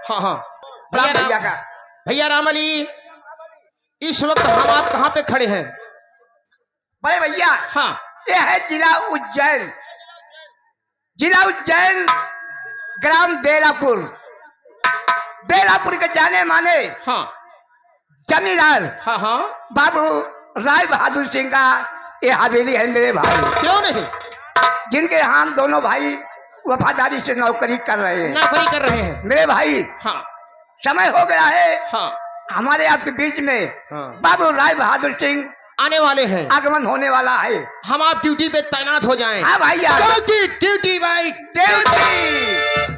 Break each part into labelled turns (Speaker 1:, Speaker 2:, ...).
Speaker 1: हाँ हाँ
Speaker 2: भैया का।
Speaker 1: भैया राम अली, इस वक्त हम आप कहाँ पे खड़े हैं?
Speaker 2: बड़े भैया
Speaker 1: हाँ
Speaker 2: ये है जिला उज्जैन, जिला उज्जैन, ग्राम बेलापुर। बेलापुर के जाने माने
Speaker 1: हाँ
Speaker 2: जमींदार
Speaker 1: हाँ हाँ
Speaker 2: बाबू राय बहादुर सिंह का ये हवेली है मेरे भाई,
Speaker 1: क्यों नहीं?
Speaker 2: जिनके हम दोनों भाई वफादारी से नौकरी कर रहे हैं।
Speaker 1: नौकरी कर रहे हैं।
Speaker 2: मेरे भाई
Speaker 1: हाँ
Speaker 2: समय हो गया है,
Speaker 1: हाँ
Speaker 2: हमारे आपके बीच में
Speaker 1: हाँ
Speaker 2: बाबू राय बहादुर सिंह
Speaker 1: आने वाले हैं।
Speaker 2: आगमन होने वाला है।
Speaker 1: हम आप ड्यूटी पे तैनात हो जाएं।
Speaker 2: हाँ भैया,
Speaker 1: ड्यूटी ड्यूटी भाई
Speaker 2: ड्यूटी।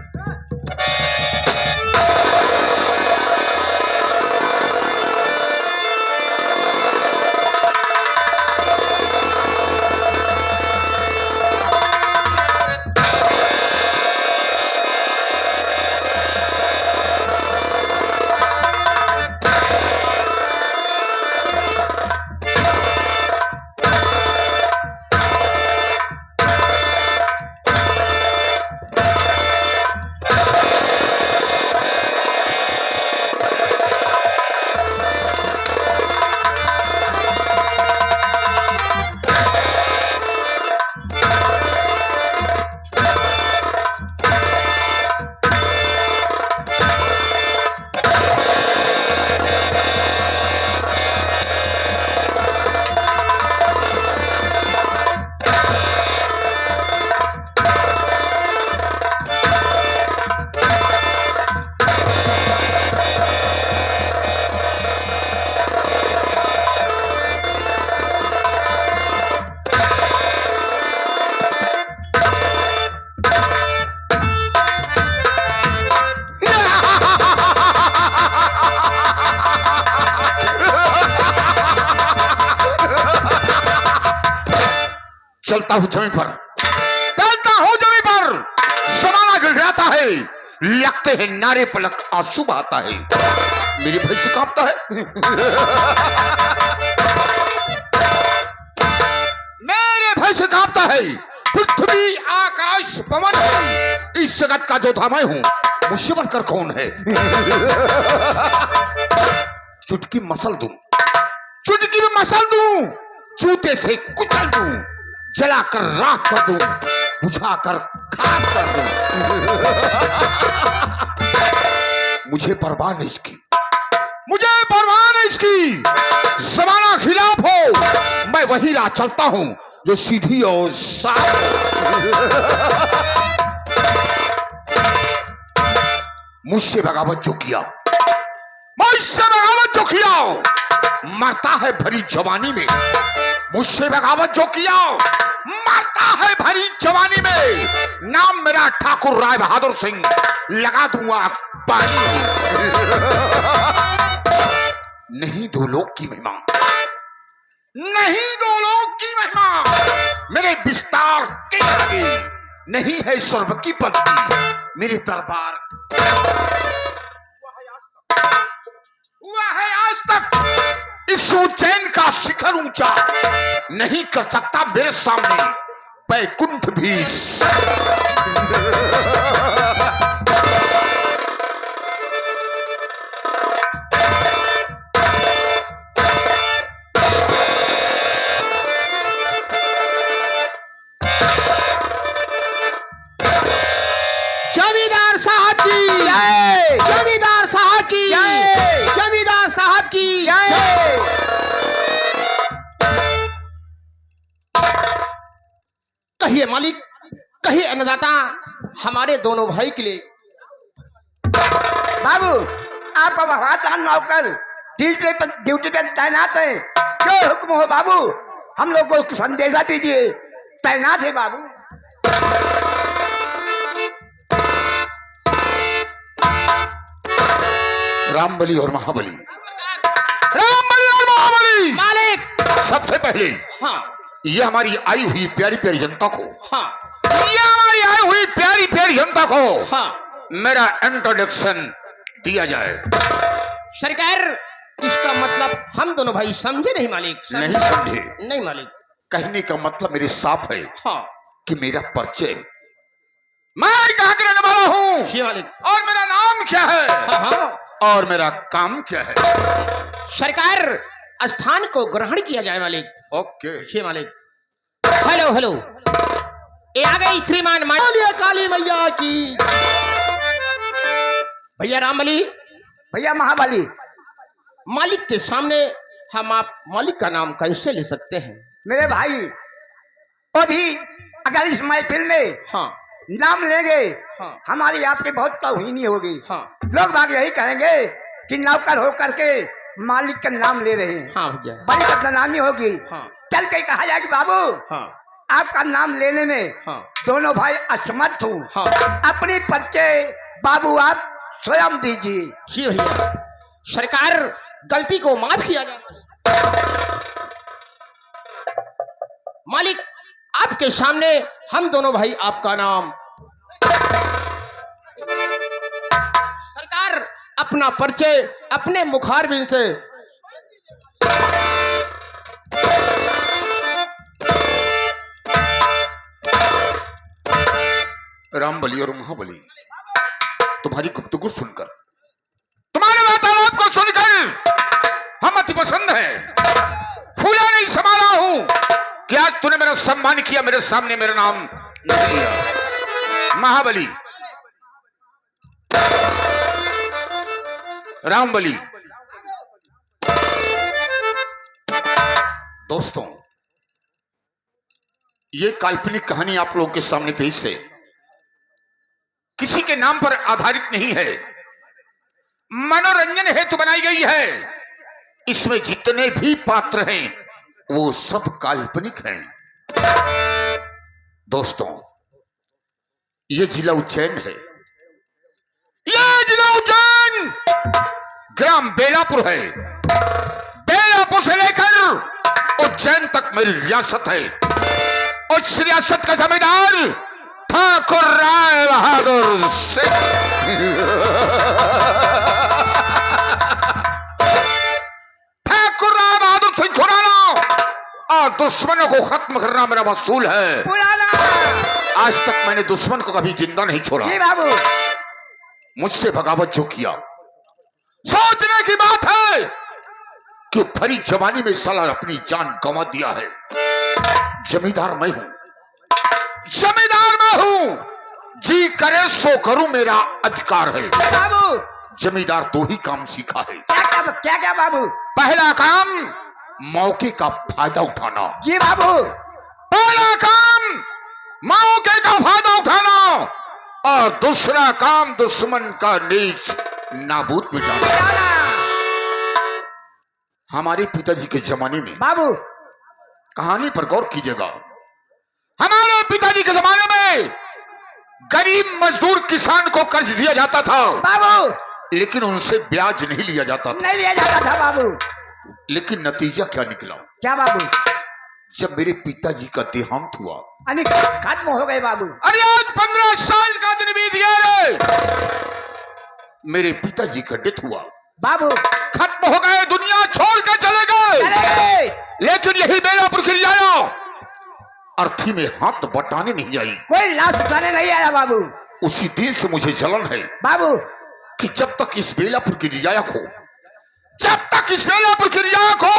Speaker 3: चलता हूं जमीन पर, चलता हूं जमीन पर, समाना गिड़गिड़ाता है, लगते हैं नारे पलक आंसू बहाता है, मेरी भैंस कांपता है। मेरे भैंस कांपता है, पृथ्वी आकाश पवन है, इस जगत का जो था मैं हूं, मुझसे बढ़कर कौन है? चुटकी मसल दूं, चुटकी में मसल दूं, जूते से कुचल दूं, जलाकर राख कर दूं, बुझाकर खाक कर दूं, मुझे परवाह नहीं इसकी, मुझे परवाह नहीं इसकी। जमाना खिलाफ हो, मैं वही राह चलता हूं जो सीधी और साफ हो। मुझसे बगावत जो किया, मुझसे बगावत जो किया, मरता है भरी जवानी में। मुझसे बगावत जो किया, मरता है भरी जवानी में। नाम मेरा ठाकुर राय बहादुर सिंह, लगा दूंगा पानी में। नहीं दो लोग की महिमा, नहीं दो लोग की महिमा, मेरे विस्तार के आगे नहीं है स्वर्ग की पदवी, मेरे दरबार हुआ है आज तक। इस उज्जैन का शिखर ऊंचा नहीं कर सकता मेरे सामने बैकुंठ भी।
Speaker 1: जमींदार साहब की
Speaker 2: जय,
Speaker 1: जमींदार साहब की
Speaker 2: जय,
Speaker 1: जमींदार साहब की
Speaker 2: जय।
Speaker 1: कहिए मालिक, कहिए अन्नदाता, हमारे दोनों भाई के लिए।
Speaker 2: बाबू आपका वफादार नौकर ड्यूटी पे तैनात है, जो हुक्म हो बाबू, हम लोग को संदेशा दीजिए। तैनात है बाबू।
Speaker 3: रामबली और महाबली, रामबली और महाबली
Speaker 1: मालिक।
Speaker 3: सबसे पहले
Speaker 1: हाँ
Speaker 3: ये हमारी आई हुई प्यारी प्यारी जनता को,
Speaker 1: हाँ
Speaker 3: ये हमारी आई हुई प्यारी प्यारी जनता को
Speaker 1: हाँ
Speaker 3: मेरा इंट्रोडक्शन दिया जाए।
Speaker 1: सरकार, इसका मतलब हम दोनों भाई समझे नहीं मालिक?
Speaker 3: नहीं समझे?
Speaker 1: नहीं मालिक।
Speaker 3: कहने का मतलब मेरे साफ है
Speaker 1: हाँ
Speaker 3: कि मेरा परिचय, मैं कहाँ का रहने वाला हूँ
Speaker 1: जी मालिक।
Speaker 3: और मेरा नाम क्या है
Speaker 1: हाँ हाँ
Speaker 3: और मेरा काम क्या है?
Speaker 1: सरकार स्थान को ग्रहण किया जाए मालिक।
Speaker 3: ओके।
Speaker 1: छे मालिक। हेलो हेलो, ये आ गई श्रीमान बोलिए काली मैया की। भैया रामबली,
Speaker 2: भैया महाबली,
Speaker 1: मालिक के सामने हम आप मालिक का नाम कैसे ले सकते हैं?
Speaker 2: मेरे भाई, वो भी अगर इस महफिल में
Speaker 1: हाँ
Speaker 2: नाम लेंगे
Speaker 1: हाँ
Speaker 2: हमारी आपकी बहुत तौहीनी होगी।
Speaker 1: हाँ
Speaker 2: लोग बाग यही कहेंगे कि नौकर होकर के मालिक का नाम ले रहे हैं,
Speaker 1: हाँ भैया
Speaker 2: बड़ी बदनामी होगी।
Speaker 1: हाँ
Speaker 2: चल के कहा जाए कि बाबू
Speaker 1: हाँ
Speaker 2: आपका नाम लेने में
Speaker 1: हाँ
Speaker 2: दोनों भाई असमर्थ हूँ,
Speaker 1: हाँ
Speaker 2: अपनी पर्चे बाबू आप स्वयं दीजिए।
Speaker 1: जी भैया, सरकार गलती को माफ किया जाए। मालिक आपके सामने हम दोनों भाई आपका नाम। सरकार अपना परिचय अपने मुखारबिन से।
Speaker 3: रामबली और महाबली, तुम्हारी गुफ्तगू सुनकर, तुम्हारे वार्तालाप को सुनकर हम अति पसंद है। फूला नहीं समाना हूं कि आज तूने मेरा सम्मान किया, मेरे सामने मेरा नाम नहीं लिया। महाबली, रामबली, दोस्तों, ये काल्पनिक कहानी आप लोगों के सामने पेश है, किसी के नाम पर आधारित नहीं है, मनोरंजन हेतु बनाई गई है। इसमें जितने भी पात्र हैं वो सब काल्पनिक हैं। दोस्तों, ये जिला उज्जैन है, ये जिला उज्जैन ग्राम बेलापुर है। बेलापुर से लेकर उज्जैन तक मेरी रियासत है और इस रियासत का जमींदार ठाकुर राय बहादुर सिंह। ठाकुर राय बहादुर सिंह खुराना और दुश्मनों को खत्म करना मेरा वसूल है।
Speaker 2: पुराना
Speaker 3: आज तक मैंने दुश्मन को कभी जिंदा नहीं छोड़ा।
Speaker 2: जी बाबू,
Speaker 3: मुझसे बगावत जो किया, सोचने की बात है कि भरी जवानी में साला अपनी जान गंवा दिया है। जमींदार मैं हूं, जमींदार मैं हूं, जी करे सो करूं, मेरा अधिकार है।
Speaker 2: बाबू
Speaker 3: जमींदार दो ही काम सीखा है।
Speaker 2: क्या क्या बाबू?
Speaker 3: पहला काम मौके का फायदा उठाना।
Speaker 2: जी बाबू,
Speaker 3: पहला काम मौके का फायदा उठाना और दूसरा काम दुश्मन का नीच नाबूद मिटाना।
Speaker 2: पुराना
Speaker 3: हमारे पिताजी के जमाने में,
Speaker 2: बाबू,
Speaker 3: कहानी पर गौर कीजिएगा, हमारे पिताजी के जमाने में गरीब मजदूर किसान को कर्ज दिया जाता था
Speaker 2: बाबू,
Speaker 3: लेकिन उनसे ब्याज नहीं लिया जाता था।
Speaker 2: नहीं लिया जाता था बाबू।
Speaker 3: लेकिन नतीजा क्या निकला?
Speaker 2: क्या बाबू?
Speaker 3: जब मेरे पिताजी का देहांत हुआ,
Speaker 2: अरे खत्म हो गए बाबू।
Speaker 3: अरे आज 15 साल का दिन बीत गया रे, मेरे पिताजी का डेथ हुआ,
Speaker 2: बाबू
Speaker 3: खत्म हो गए, दुनिया छोड़ कर चले गए।
Speaker 2: अरे
Speaker 3: लेकिन यही बेलापुर गिर जाया, अर्थी में हाथ बटाने नहीं आई।
Speaker 2: कोई लाश उठाने नहीं आया बाबू।
Speaker 3: उसी दिन से मुझे जलन है
Speaker 2: बाबू
Speaker 3: कि जब तक इस बेलापुर की रियाया को, जब तक इस बेलापुर की रियाया को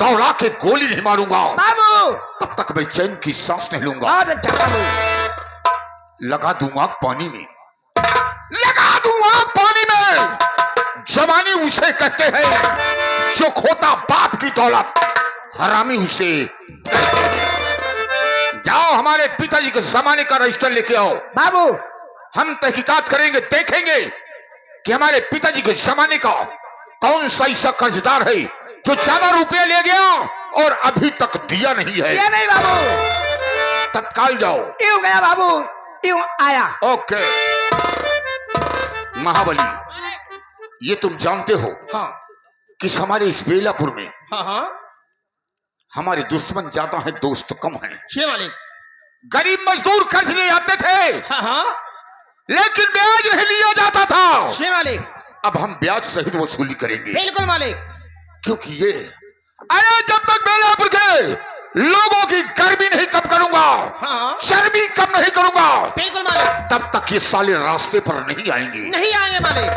Speaker 3: दौड़ा के गोली नहीं मारूंगा,
Speaker 2: बाबू,
Speaker 3: तब तक मैं चैन की सांस नहीं लूंगा।
Speaker 2: बहुत अच्छा बाबू।
Speaker 3: लगा दूंगा पानी में, लगा दूंगा पानी में। जवानी उसे कहते हैं जो खोता बाप की दौलत, हरामी उसे कहते हैं। जाओ हमारे पिताजी के जमाने का रजिस्टर लेके आओ
Speaker 2: बाबू,
Speaker 3: हम तहकीकात करेंगे, देखेंगे कि हमारे पिताजी के जमाने का कौन सा ऐसा कर्जदार है जो ज्यादा रुपया ले गया और अभी तक दिया नहीं है।
Speaker 2: ये नहीं बाबू।
Speaker 3: तत्काल जाओ।
Speaker 2: यूं गया बाबू, यूं आया।
Speaker 3: ओके। महाबली, ये तुम जानते हो
Speaker 1: हाँ
Speaker 3: कि हमारे इस बेलापुर में
Speaker 1: हाँ हाँ
Speaker 3: हमारे दुश्मन ज्यादा हैं, दोस्त कम हैं।
Speaker 1: छे मालिक।
Speaker 3: गरीब मजदूर कर्ज ले आते थे
Speaker 1: हाँ हाँ
Speaker 3: लेकिन ब्याज नहीं लिया जाता था।
Speaker 1: छे मालिक।
Speaker 3: अब हम ब्याज सहित वसूली करेंगे,
Speaker 1: बिल्कुल मालिक।
Speaker 3: क्योंकि ये, अरे जब तक बेलापुर के लोगों की गर्मी नहीं कम करूंगा,
Speaker 1: हाँ
Speaker 3: चर्बी कम नहीं करूंगा,
Speaker 1: बिल्कुल मालिक।
Speaker 3: तब जब तक ये साले रास्ते पर नहीं आएंगे
Speaker 1: नहीं आएंगे मालिक।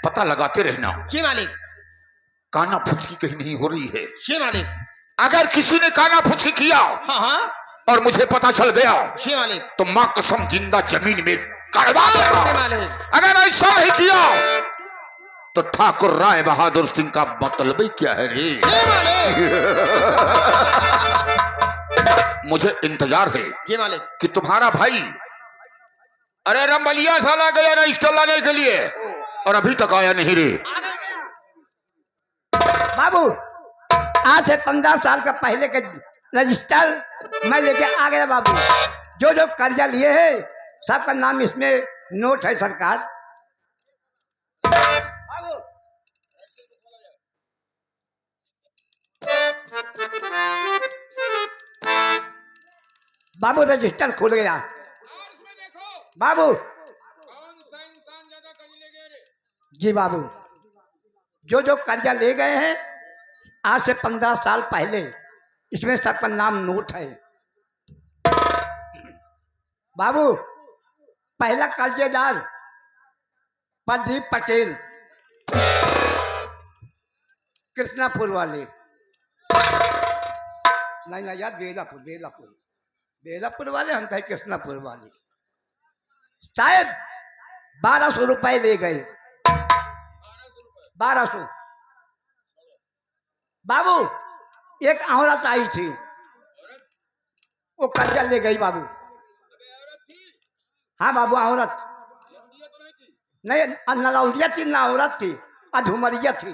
Speaker 3: पता लगाते रहना,
Speaker 1: जी मालिक।
Speaker 3: काना फुचकी कहीं नहीं हो रही है।
Speaker 1: जी मालिक।
Speaker 3: अगर किसी ने काना फुचकी किया
Speaker 1: हाँ हाँ
Speaker 3: और मुझे पता चल गया
Speaker 1: जी मालिक।
Speaker 3: तो मां कसम जिंदा जमीन में करवा देगा।
Speaker 1: जी मालिक।
Speaker 3: अगर ऐसा नहीं किया तो ठाकुर राय बहादुर सिंह का मतलब ही क्या है रे?
Speaker 1: जी मालिक।
Speaker 3: मुझे इंतजार है
Speaker 1: जी मालिक।
Speaker 3: कि तुम्हारा भाई अरे रंबलिया साला गया ना स्टॉल लाने के लिए और अभी तक आया नहीं रे।
Speaker 2: बाबू आज से 15 साल का पहले के रजिस्टर मैं लेके आ गया बाबू। जो जो कर्जा लिए है सबका नाम इसमें नोट है सरकार। बाबू बाबू रजिस्टर खुल गया। बाबू जी बाबू जो जो कर्जा ले गए हैं आज से 15 साल पहले इसमें सबका नाम नोट है। बाबू पहला कर्जेदार प्रदीप पटेल कृष्णापुर वाले। नहीं यार बेलापुर बेलापुर बेलापुर वाले हम कहे कृष्णापुर वाले। शायद 1200 रुपए ले गए। 1200। बाबू एक औरत आई थी वो कर्जा ले गई बाबू। हाँ बाबू औरत नहीं न लौंडिया थी ना औरत थी अधुमरिया थी।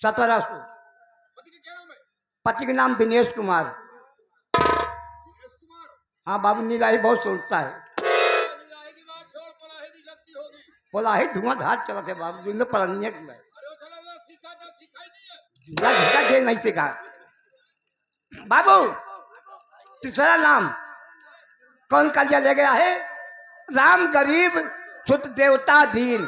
Speaker 2: 1700। पति के नाम दिनेश कुमार। हाँ बाबू निराही बहुत सोचता है। बोला है धुआंधार चला थे बाबू जो पढ़ने के नहीं सीखा। बाबू तीसरा नाम कौन कर्जा ले गया है? राम गरीब सुत देवता दीन।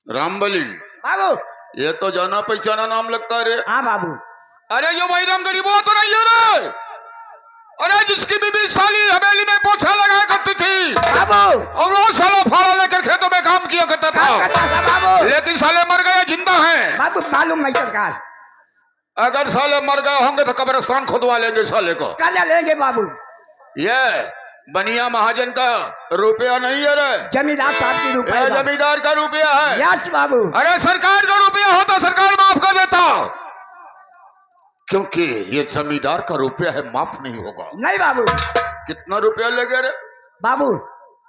Speaker 3: रामबली
Speaker 2: बाबू
Speaker 3: ये तो जाना पहचाना नाम लगता है रे।
Speaker 2: हाँ बाबू।
Speaker 3: अरे ये वही राम गरीब वो तो नहीं है रे? अरे जिसकी बीबी साली हवेली में पोछा लगाया करती थी
Speaker 2: बाबू
Speaker 3: और वो साला फाड़ा लेकर खेतों में काम किया करता था।
Speaker 2: बाबू
Speaker 3: लेकिन साले मर गए जिंदा हैं।
Speaker 2: बाबू मालूम नहीं सरकार।
Speaker 3: अगर साले मर गए होंगे तो कब्रिस्तान खुदवा लेंगे साले को।
Speaker 2: कर्जा लेंगे बाबू।
Speaker 3: ये बनिया महाजन का रुपया नहीं है रे,
Speaker 2: जमींदार साहब की रुपया।
Speaker 3: जमींदार का रुपया है।
Speaker 2: यस बाबू।
Speaker 3: अरे सरकार का रुपया होता सरकार माफ कर देता, क्योंकि ये जमींदार का रुपया है माफ नहीं होगा।
Speaker 2: नहीं बाबू।
Speaker 3: कितना रुपया ले गए रे?
Speaker 2: बाबू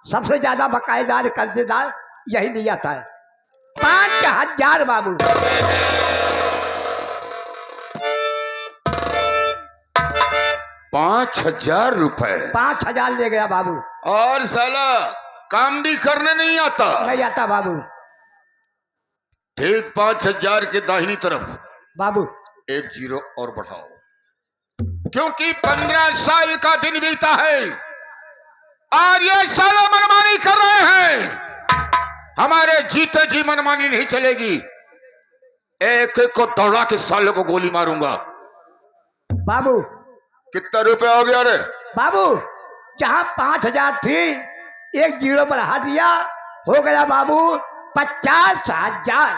Speaker 2: सबसे ज्यादा बकायेदार कर्जेदार यही लिया था 5000 बाबू।
Speaker 3: 5000 रुपए?
Speaker 2: 5000 ले गया बाबू।
Speaker 3: और साला काम भी करने नहीं आता।
Speaker 2: नहीं आता बाबू।
Speaker 3: ठीक 5000 के दाहिनी तरफ
Speaker 2: बाबू
Speaker 3: 1 जीरो और बढ़ाओ, क्योंकि 15 साल का दिन बीता है और ये साला मनमानी कर रहे हैं। हमारे जीते जी मनमानी नहीं चलेगी। एक एक को दौड़ा के साले को गोली मारूंगा।
Speaker 2: बाबू
Speaker 3: कितना रुपया हो गया रे?
Speaker 2: बाबू जहाँ 5000 थी 1 जीरो बढ़ा दिया हो गया बाबू 50,000।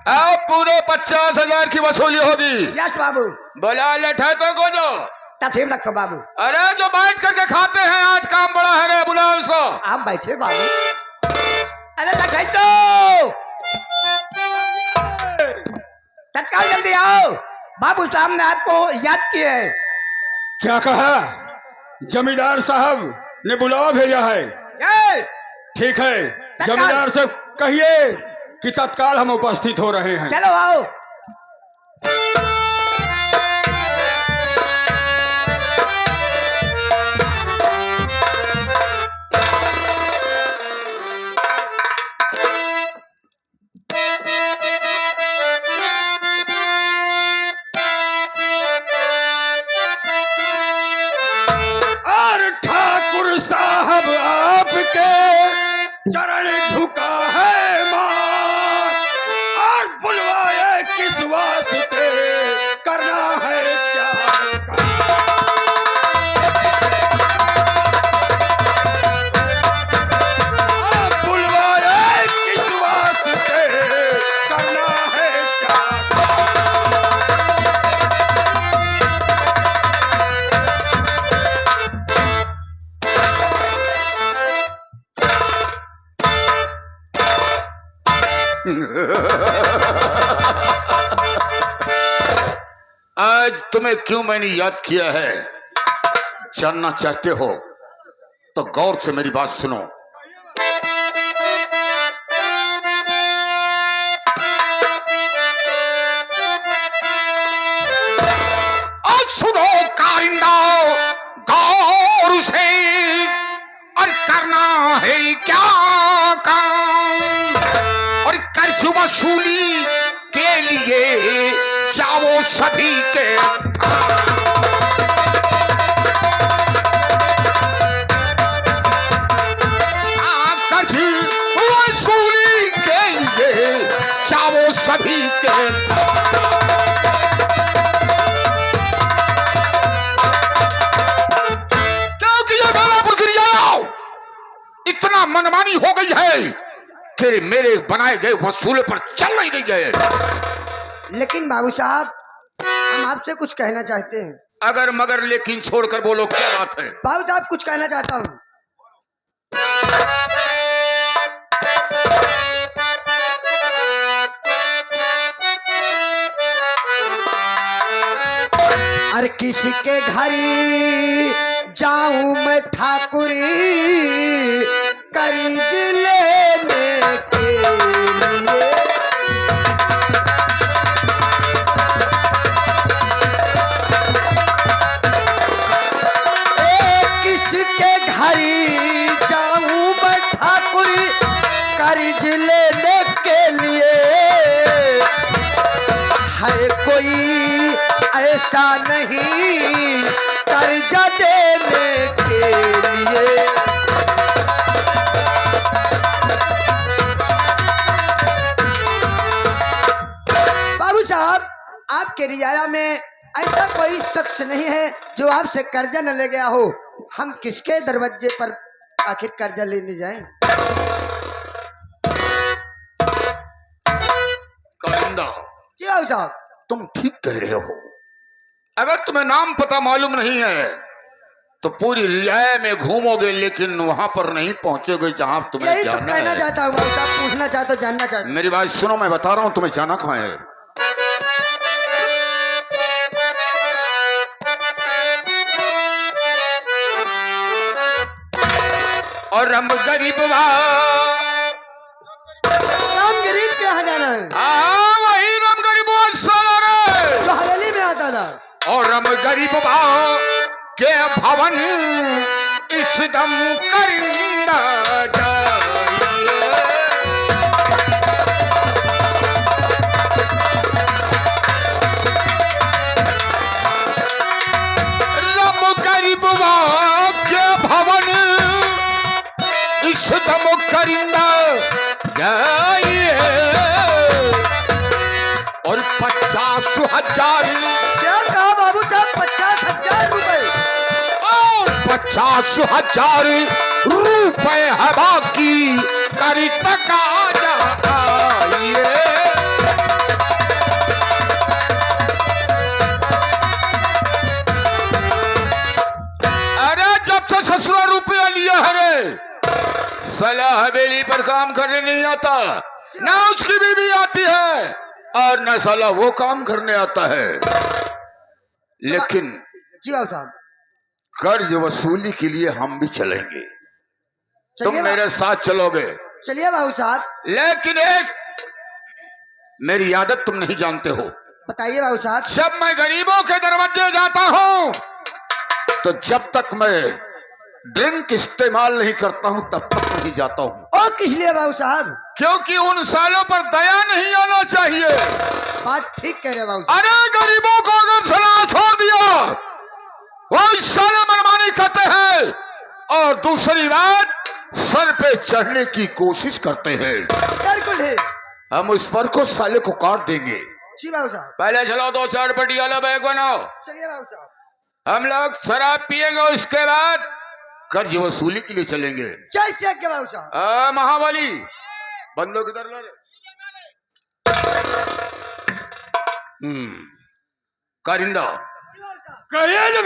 Speaker 3: अब पूरे 50,000 की वसूली होगी।
Speaker 2: यस बाबू।
Speaker 3: बोला लठा तो को जो
Speaker 2: तस्वीर रखो बाबू।
Speaker 3: अरे जो बैठ करके खाते हैं आज काम बड़ा है रे, बुलाओ उसको।
Speaker 2: आप बैठे बाबू। अरे लठाई तो तत्काल जल्दी आओ। बाबू साहब ने आपको याद किए है।
Speaker 4: क्या कहा? जमींदार साहब ने बुलावा भेजा है।
Speaker 2: ये
Speaker 4: ठीक है, जमींदार से कहिए कि तत्काल हम उपस्थित हो रहे हैं।
Speaker 2: चलो आओ।
Speaker 4: और ठाकुर के चरण झुका है मां, और बुलवाए किस वास्ते, करना है क्या बुलवाए किस वास्ते, करना है क्या।
Speaker 3: आज तुम्हें क्यों मैंने याद किया है, जानना चाहते हो तो गौर से मेरी बात सुनो। आज सुनो कारिंदा गौर से, और करना है क्या काम, और कर्ज वसूली के लिए जाओ सभी के कर्ज वसूली के लिए जाओ सभी के। क्योंकि ये मेरा प्रक्रिया इतना मनमानी हो गई है कि मेरे बनाए गए वसूले पर चल नहीं गए।
Speaker 2: लेकिन बाबू साहब, हम आपसे कुछ कहना चाहते हैं।
Speaker 3: अगर मगर लेकिन छोड़कर बोलो, क्या बात है?
Speaker 2: बाबू साहब, कुछ कहना चाहता हूँ। अरे किसके घरी जाऊं मैं ठाकुरी, कर्ज लेने के लिए। किसके घरी जाऊं मैं ठाकुरी, कर्ज लेने के लिए। है कोई ऐसा नहीं कर्जा देने के लिए। बाबू साहब, आपके रियाया में ऐसा कोई शख्स नहीं है जो आपसे कर्जा न ले गया हो। हम किसके दरवाजे पर आखिर कर्जा लेने जाएं?
Speaker 3: कारिंदा,
Speaker 2: जी बाबू साहब।
Speaker 3: तुम ठीक कह रहे हो। अगर तुम्हें नाम पता मालूम नहीं है तो पूरी रियाया में घूमोगे, लेकिन वहां पर नहीं पहुंचोगे जहां तुम्हें
Speaker 2: यही तो
Speaker 3: जाना
Speaker 2: कहना
Speaker 3: है।
Speaker 2: चाहता हूँ बाबू साहब, पूछना चाहता हूँ, जानना चाहता हूँ।
Speaker 3: मेरी बात सुनो, मैं बता रहा हूं तुम्हें जाना कहां है। और हम गरीब
Speaker 2: राम गरीब के यहाँ जाना है,
Speaker 3: वही राम गरीब
Speaker 2: जो हवेली में आता था।
Speaker 3: और हम गरीब के भवन इस दम करिंदा जाइए। राम गरीब के भवन इस दम करिंदा जाइए। और 50,000
Speaker 2: क्या कहा बाबू साहब? 50,000 रुपए?
Speaker 3: और 50,000 रुपए है बाकी, करी तक आ जाइए। अरे जब से ससुरा रुपया लिया है रे, साला हवेली पर काम करने नहीं आता, ना उसकी बीवी आती है, और न साला वो काम करने आता है। लेकिन
Speaker 2: जी बाबू साहब।
Speaker 3: कर्ज वसूली के लिए हम भी चलेंगे, तुम
Speaker 2: चलिए
Speaker 3: मेरे साथ चलोगे।
Speaker 2: चलिए बाबू साहब।
Speaker 3: लेकिन एक मेरी आदत तुम नहीं जानते हो।
Speaker 2: बताइए बाबू साहब।
Speaker 3: जब मैं गरीबों के दरवाजे जाता हूं तो जब तक मैं ड्रिंक इस्तेमाल नहीं करता हूं तब तक नहीं जाता हूं।
Speaker 2: और किस लिए बाबू साहब?
Speaker 3: क्योंकि उन सालों पर दया नहीं आना चाहिए।
Speaker 2: बात ठीक कह रहे बाबू साहब।
Speaker 3: अरे गरीबों को अगर सलाह छोड़ दिया, वो साले मनमानी करते हैं। और दूसरी बात, सर पे चढ़ने की कोशिश करते हैं,
Speaker 1: बिल्कुल है
Speaker 3: हम उस पर को साले को काट देंगे।
Speaker 1: जी बाबू साहब।
Speaker 3: पहले चलो 2-4 पटियाला बैग बनाओ,
Speaker 1: चलिए बाबू साहब।
Speaker 3: हम लोग शराब पिएंगे, उसके बाद कर्ज वसूली के लिए चलेंगे।
Speaker 1: चल चल के बाबू साहब।
Speaker 3: महाबली बंदूक इधर ला रे। कारिंदा
Speaker 4: कहिए जमींदार